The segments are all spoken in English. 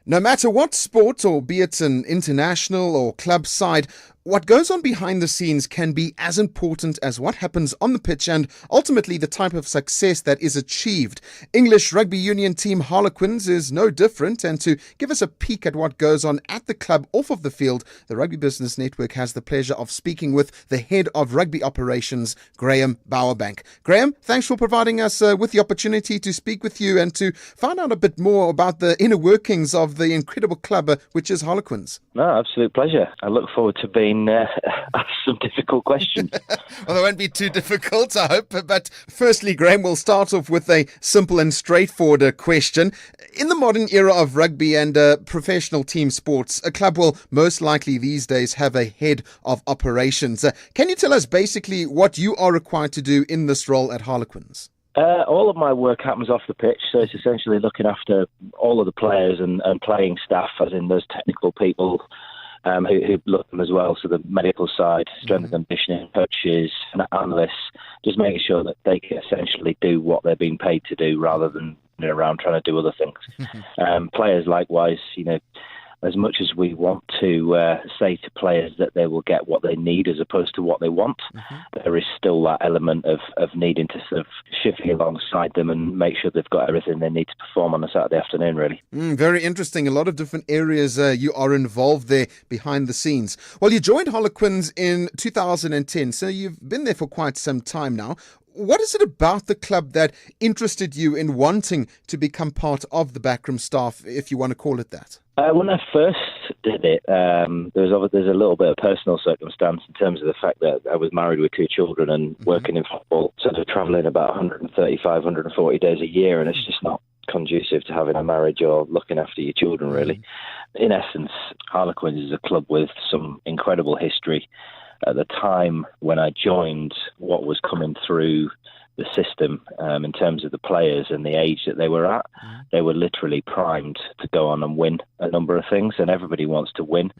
No matter what sport, or be it an international or club side, what goes on behind the scenes can be as important as what happens on the pitch and ultimately the type of success that is achieved. English Rugby Union team Harlequins is no different, and to give us a peek at what goes on at the club off of the field, the Rugby Business Network has the pleasure of speaking with the head of Rugby Operations, Graeme Bowerbank. Graeme, thanks for providing us with the opportunity to speak with you and to find out a bit more about the inner workings of the incredible club which is Harlequins. No, absolute pleasure. I look forward to being asked some difficult questions. Well, they won't be too difficult, I hope. But firstly, Graeme, we'll start off with a simple and straightforward question. In the modern era of rugby and professional team sports, a club will most likely these days have a head of operations. Can you tell us basically what you are required to do in this role at Harlequins? All of my work happens off the pitch, so it's essentially looking after all of the players and playing staff, as in those technical people who look at them as well. So the medical side, strength and conditioning, coaches, and analysts, just making sure that they can essentially do what they're being paid to do rather than around trying to do other things. Players likewise, as much as we want to say to players that they will get what they need as opposed to what they want, there is still that element of needing to sort of shift alongside them and make sure they've got everything they need to perform on a Saturday afternoon, really. Very interesting. A lot of different areas you are involved there behind the scenes. Well, you joined Harlequins in 2010, so you've been there for quite some time now. What is it about the club that interested you in wanting to become part of the backroom staff, if you want to call it that? When I first did it, there's a little bit of personal circumstance in terms of the fact that I was married with two children and working in football, sort of travelling about 135, 140 days a year, and it's just not conducive to having a marriage or looking after your children, really. In essence, Harlequins is a club with some incredible history. At the time when I joined, what was coming through the system in terms of the players and the age that they were at, they were literally primed to go on and win a number of things, and everybody wants to win.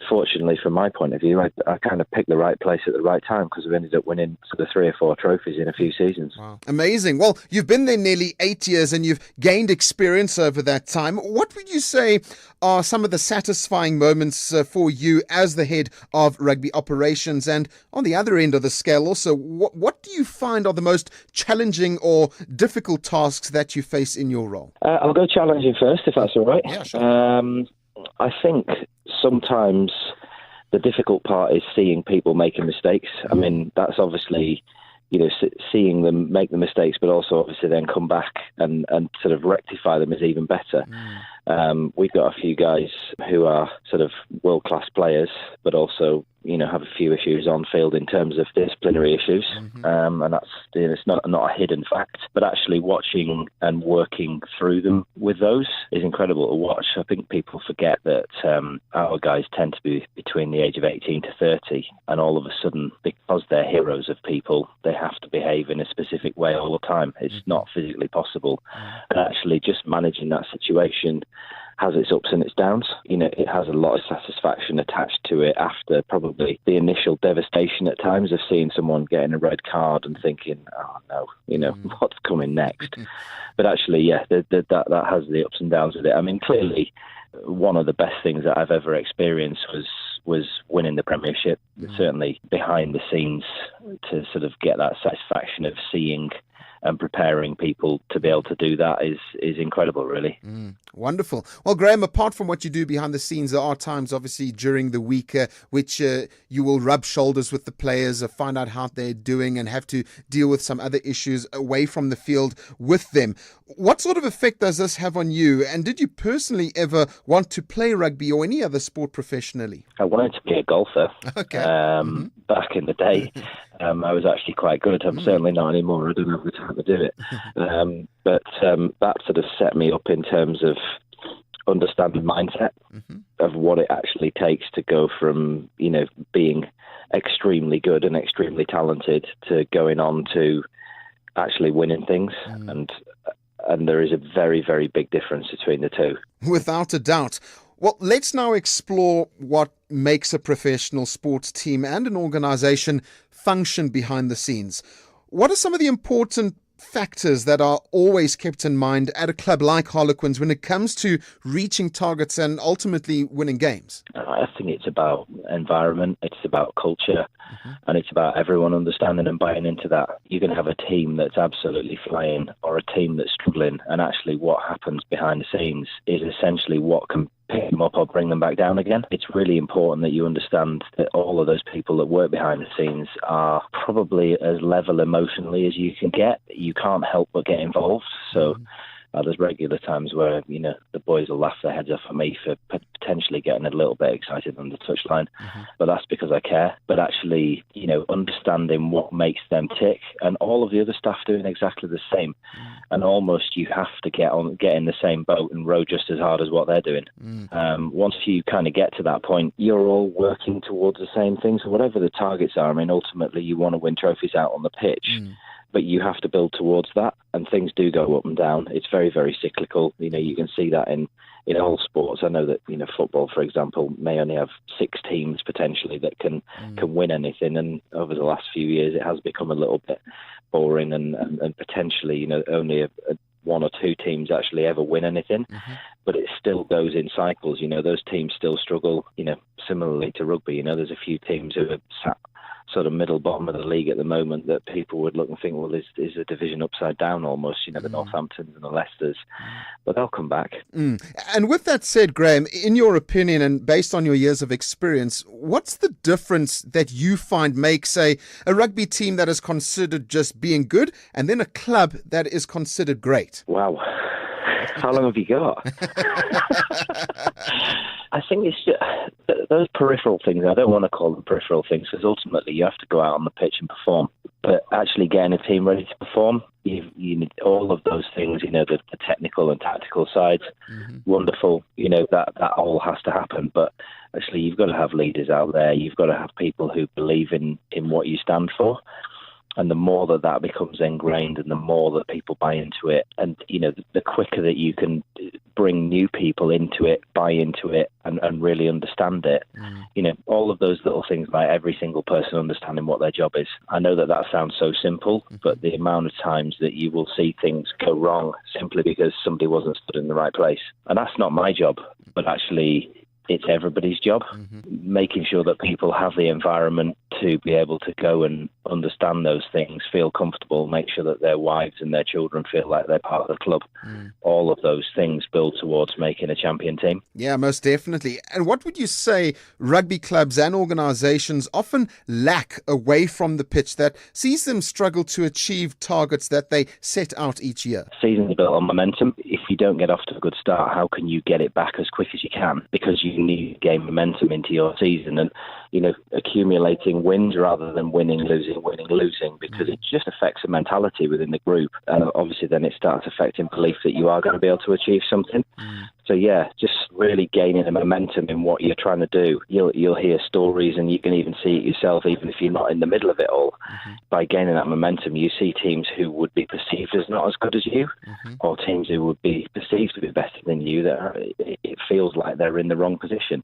Fortunately, from my point of view, I kind of picked the right place at the right time because we ended up winning sort of 3 or 4 trophies in a few seasons. Wow. Amazing. Well, you've been there nearly 8 years and you've gained experience over that time. What would you say are some of the satisfying moments for you as the head of Rugby Operations? And on the other end of the scale also, what do you find are the most challenging or difficult tasks that you face in your role? I'll go challenging first, if that's all right. Yeah, sure. I think sometimes the difficult part is seeing people making mistakes. I mean, that's obviously, seeing them make the mistakes, but also obviously then come back and sort of rectify them is even better. We've got a few guys who are sort of world-class players, but also, have a few issues on field in terms of disciplinary issues. And that's, it's not a hidden fact, but actually watching and working through them with those is incredible to watch. I think people forget that our guys tend to be between the age of 18 to 30, and all of a sudden, because they're heroes of people, they have to behave in a specific way all the time. It's not physically possible. And actually just managing that situation has its ups and its downs. It has a lot of satisfaction attached to it after probably the initial devastation at times of seeing someone getting a red card and thinking, oh no, what's coming next? But actually, yeah, that has the ups and downs with it. I mean, clearly, one of the best things that I've ever experienced was winning the Premiership. Certainly behind the scenes, to sort of get that satisfaction of seeing and preparing people to be able to do that is incredible, really. Wonderful. Well, Graeme, apart from what you do behind the scenes, there are times, obviously, during the week which you will rub shoulders with the players, find out how they're doing and have to deal with some other issues away from the field with them. What sort of effect does this have on you? And did you personally ever want to play rugby or any other sport professionally? I wanted to be a golfer. Okay. Back in the day. I was actually quite good. I'm certainly not anymore. I don't have the time to do it. But that sort of set me up in terms of understanding mindset of what it actually takes to go from, being extremely good and extremely talented to going on to actually winning things. And there is a very, very big difference between the two. Without a doubt. Well, let's now explore what makes a professional sports team and an organisation function behind the scenes. What are some of the important factors that are always kept in mind at a club like Harlequins when it comes to reaching targets and ultimately winning games? I think it's about environment, it's about culture, and it's about everyone understanding and buying into that. You can have a team that's absolutely flying or a team that's struggling, and actually what happens behind the scenes is essentially what can pick them up or bring them back down again. It's really important that you understand that all of those people that work behind the scenes are probably as level emotionally as you can get. You can't help but get involved. So there's regular times where, the boys will laugh their heads off at me for potentially getting a little bit excited on the touchline. But that's because I care. But actually, understanding what makes them tick, and all of the other staff doing exactly the same. And almost you have to get in the same boat and row just as hard as what they're doing. Once you kind of get to that point, you're all working towards the same thing. So whatever the targets are, ultimately you want to win trophies out on the pitch. But you have to build towards that, and things do go up and down. It's very, very cyclical. You can see that in all sports. I know that football, for example, may only have 6 teams potentially that can win anything, and over the last few years it has become a little bit boring, and potentially only one or two teams actually ever win anything. But it still goes in cycles. Those teams still struggle. Similarly to rugby, there's a few teams who are sat sort of middle bottom of the league at the moment that people would look and think, well, is a division upside down almost, the Northamptons and the Leicesters, but they'll come back. And with that said, Graeme, in your opinion and based on your years of experience, what's the difference that you find makes a rugby team that is considered just being good and then a club that is considered great? Wow. How long have you got? I think it's just, those peripheral things. I don't want to call them peripheral things because ultimately you have to go out on the pitch and perform. But actually getting a team ready to perform, you need all of those things. The technical and tactical sides, wonderful. That all has to happen. But actually, you've got to have leaders out there. You've got to have people who believe in what you stand for. And the more that becomes ingrained and the more that people buy into it, and, the quicker that you can bring new people into it, buy into it and really understand it, all of those little things like every single person understanding what their job is. I know that sounds so simple, but the amount of times that you will see things go wrong simply because somebody wasn't stood in the right place. And that's not my job, but actually it's everybody's job, making sure that people have the environment to be able to go and understand those things, feel comfortable, make sure that their wives and their children feel like they're part of the club. All of those things build towards making a champion team. Yeah, most definitely. And what would you say rugby clubs and organisations often lack away from the pitch that sees them struggle to achieve targets that they set out each year? Seasons are built on momentum. If you don't get off to a good start, how can you get it back as quick as you can? Because you need to gain momentum into your season and, accumulating wins rather than winning, losing, because it just affects the mentality within the group. And obviously then it starts affecting belief that you are going to be able to achieve something. So yeah, just really gaining a momentum in what you're trying to do. You'll hear stories and you can even see it yourself, even if you're not in the middle of it all. By gaining that momentum, you see teams who would be perceived as not as good as you, or teams who would be perceived to be better than you, it feels like they're in the wrong position.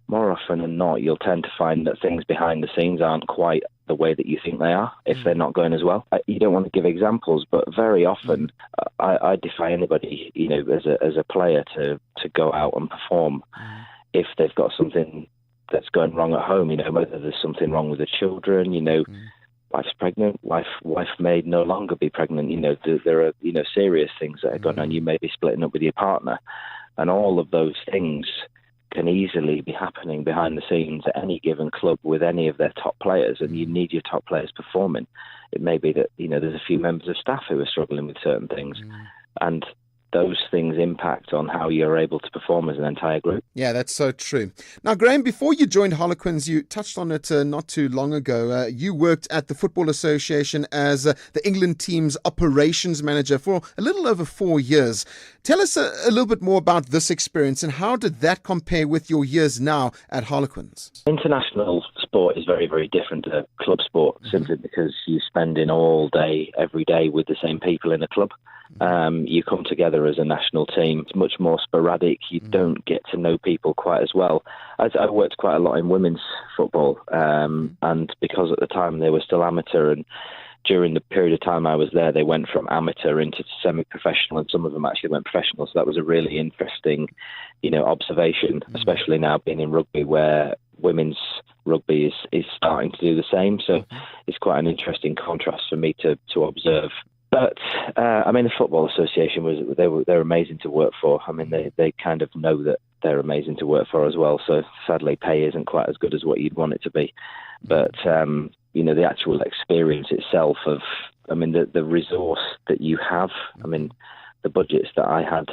More often than not, you'll tend to find that things behind the scenes aren't quite the way that you think they are if they're not going as well. You don't want to give examples, but very often I defy anybody, as a player to go out and perform if they've got something that's going wrong at home, whether there's something wrong with the children, wife's pregnant, wife may no longer be pregnant, there are, serious things that are going on. You may be splitting up with your partner, and all of those things can easily be happening behind the scenes at any given club with any of their top players, and you need your top players performing. It may be that, there's a few members of staff who are struggling with certain things, and those things impact on how you're able to perform as an entire group. Yeah, that's so true. Now, Graeme, before you joined Harlequins, you touched on it not too long ago. You worked at the Football Association as the England team's operations manager for a little over 4 years. Tell us a little bit more about this experience and how did that compare with your years now at Harlequins? International sport is very, very different to club sport, simply because you're spending all day, every day with the same people in a club. You come together as a national team. It's much more sporadic. You don't get to know people quite as well. I worked quite a lot in women's football, and because at the time they were still amateur, and during the period of time I was there, they went from amateur into semi-professional, and some of them actually went professional. So that was a really interesting, observation, especially now being in rugby where women's rugby is starting to do the same. So it's quite an interesting contrast for me to observe. But the Football Association they're amazing to work for. I mean, they kind of know that they're amazing to work for as well. So sadly, pay isn't quite as good as what you'd want it to be. But the actual experience itself of, the resource that you have. The budgets that I had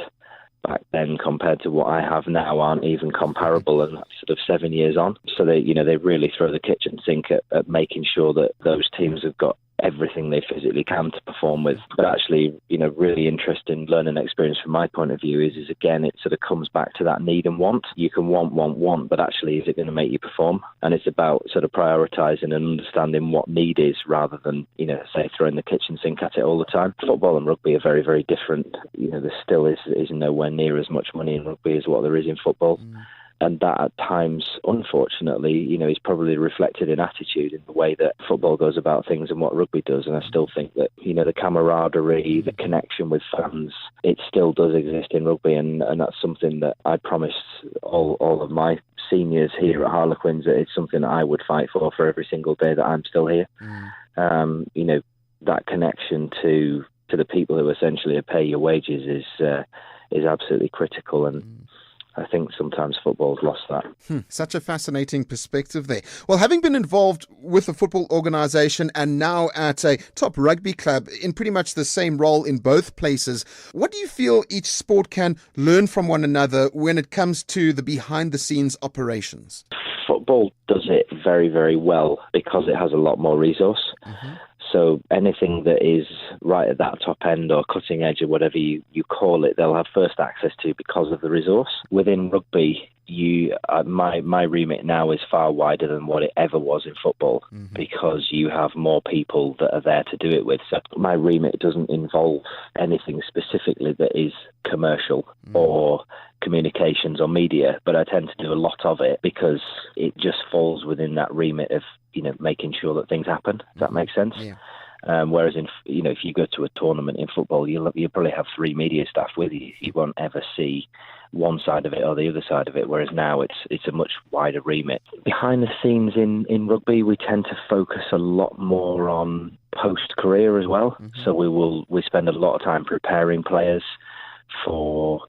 back then compared to what I have now aren't even comparable, and that's sort of 7 years on. So they really throw the kitchen sink at making sure that those teams have got everything they physically can to perform with. But actually, really interesting learning experience from my point of view is again, it sort of comes back to that need and want. You can want, but actually, is it going to make you perform? And it's about sort of prioritising and understanding what need is rather than, say, throwing the kitchen sink at it all the time. Football and rugby are very, very different. There still is nowhere near as much money in rugby as what there is in football. And that at times, unfortunately, is probably reflected in attitude in the way that football goes about things and what rugby does. And I still think that, the camaraderie, the connection with fans, it still does exist in rugby. And that's something that I promised all of my seniors here at Harlequins, that it's something that I would fight for every single day that I'm still here. That connection to the people who essentially pay your wages is absolutely critical. And I think sometimes football's lost that. Such a fascinating perspective there. Well, having been involved with a football organisation and now at a top rugby club in pretty much the same role in both places, what do you feel each sport can learn from one another when it comes to the behind-the-scenes operations? Football does it very, very well because it has a lot more resource. So anything that is right at that top end or cutting edge or whatever you call it, they'll have first access to because of the resource. Within rugby, my remit now is far wider than what it ever was in football because you have more people that are there to do it with. So my remit doesn't involve anything specifically that is commercial or communications or media, but I tend to do a lot of it because it just falls within that remit of making sure that things happen. Does that make sense? Yeah. Whereas if you go to a tournament in football, you'll probably have 3 media staff with you. You won't ever see one side of it or the other side of it. Whereas now it's a much wider remit. Behind the scenes in rugby, we tend to focus a lot more on post-career as well. So we spend a lot of time preparing players for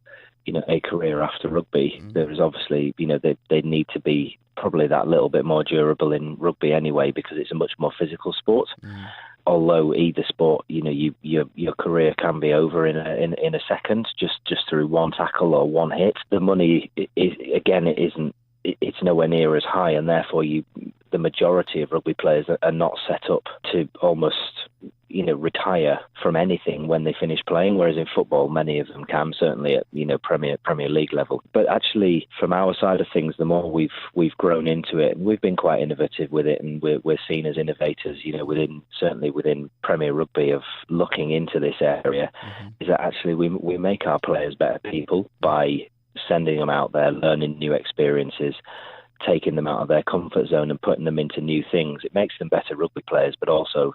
a career after rugby. There is obviously they need to be probably that little bit more durable in rugby anyway because it's a much more physical sport. Although either sport, your career can be over in a second just through one tackle or one hit. The money it's nowhere near as high, and therefore the majority of rugby players are not set up to almost retire from anything when they finish playing, whereas in football many of them can, certainly at Premier League level. But actually, from our side of things, the more we've grown into it, and we've been quite innovative with it, and we're seen as innovators, within Premier Rugby of looking into this area, is that actually we make our players better people by sending them out there, learning new experiences, taking them out of their comfort zone and putting them into new things. It makes them better rugby players, but also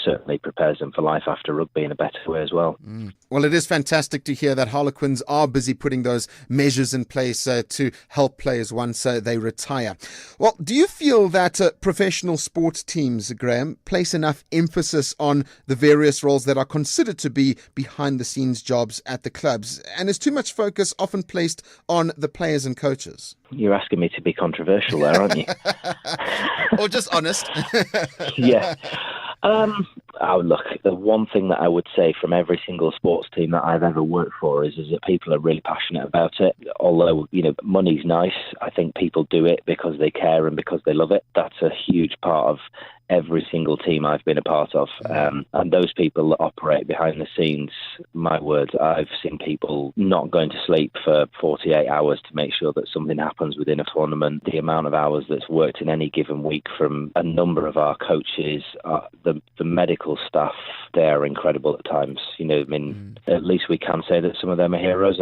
certainly prepares them for life after rugby in a better way as well. Well, it is fantastic to hear that Harlequins are busy putting those measures in place to help players once they retire. Well, do you feel that professional sports teams, Graeme, place enough emphasis on the various roles that are considered to be behind-the-scenes jobs at the clubs? And is too much focus often placed on the players and coaches? You're asking me to be controversial there, aren't you? Or just honest. Yeah. Look, the one thing that I would say from every single sports team that I've ever worked for is that people are really passionate about it. Although, money's nice, I think people do it because they care and because they love it. That's a huge part of every single team I've been a part of. And those people that operate behind the scenes, my word, I've seen people not going to sleep for 48 hours to make sure that something happens within a tournament. The amount of hours that's worked in any given week from a number of our coaches, the medical staff, they are incredible at times. At least we can say that some of them are heroes.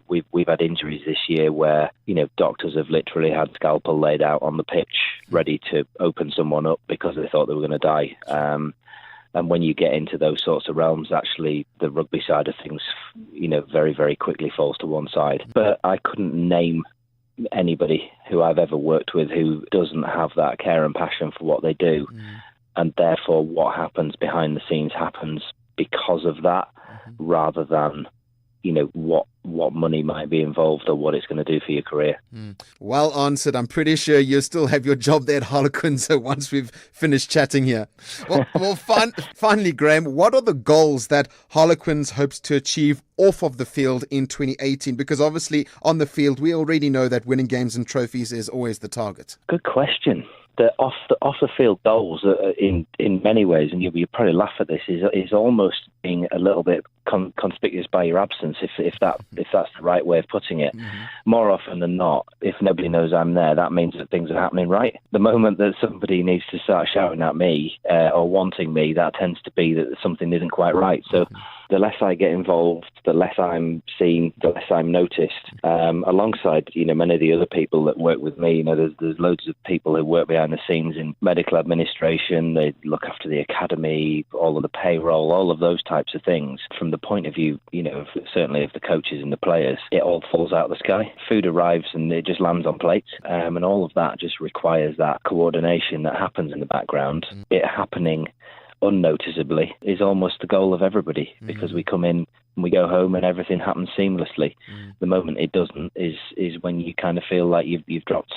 We've had injuries this year where, doctors have literally had scalpel laid out on the pitch ready to open someone up because they thought they were going to die. And when you get into those sorts of realms, actually, the rugby side of things, very, very quickly falls to one side. But I couldn't name anybody who I've ever worked with who doesn't have that care and passion for what they do. And therefore, what happens behind the scenes happens because of that, rather than what money might be involved or what it's going to do for your career. Well answered. I'm pretty sure you still have your job there at Harlequins once we've finished chatting here. Well, finally, Graeme, what are the goals that Harlequins hopes to achieve off of the field in 2018? Because obviously on the field, we already know that winning games and trophies is always the target. Good question. The off the field goals, in many ways, and you'll probably laugh at this, is almost being a little bit conspicuous by your absence, if that's the right way of putting it. More often than not, if nobody knows I'm there, that means that things are happening right. The moment that somebody needs to start shouting at me or wanting me, that tends to be that something isn't quite right. So the less I get involved, the less I'm seen, the less I'm noticed. Alongside, many of the other people that work with me, there's loads of people who work behind the scenes in medical administration. They look after the academy, all of the payroll, all of those types of things. From the point of view, certainly of the coaches and the players, it all falls out of the sky. Food arrives and it just lands on plates. And all of that just requires that coordination that happens in the background. It happening unnoticeably is almost the goal of everybody, because we come in and we go home and everything happens seamlessly. The moment it doesn't is when you kind of feel like you've dropped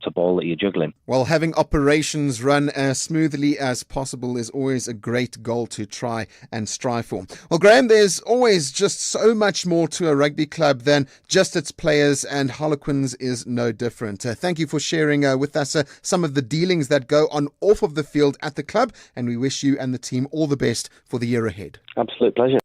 a ball that you're juggling. Well, having operations run as smoothly as possible is always a great goal to try and strive for. Well, Graeme, there's always just so much more to a rugby club than just its players, and Harlequins is no different. Thank you for sharing with us some of the dealings that go on off of the field at the club, and we wish you and the team all the best for the year ahead. Absolute pleasure.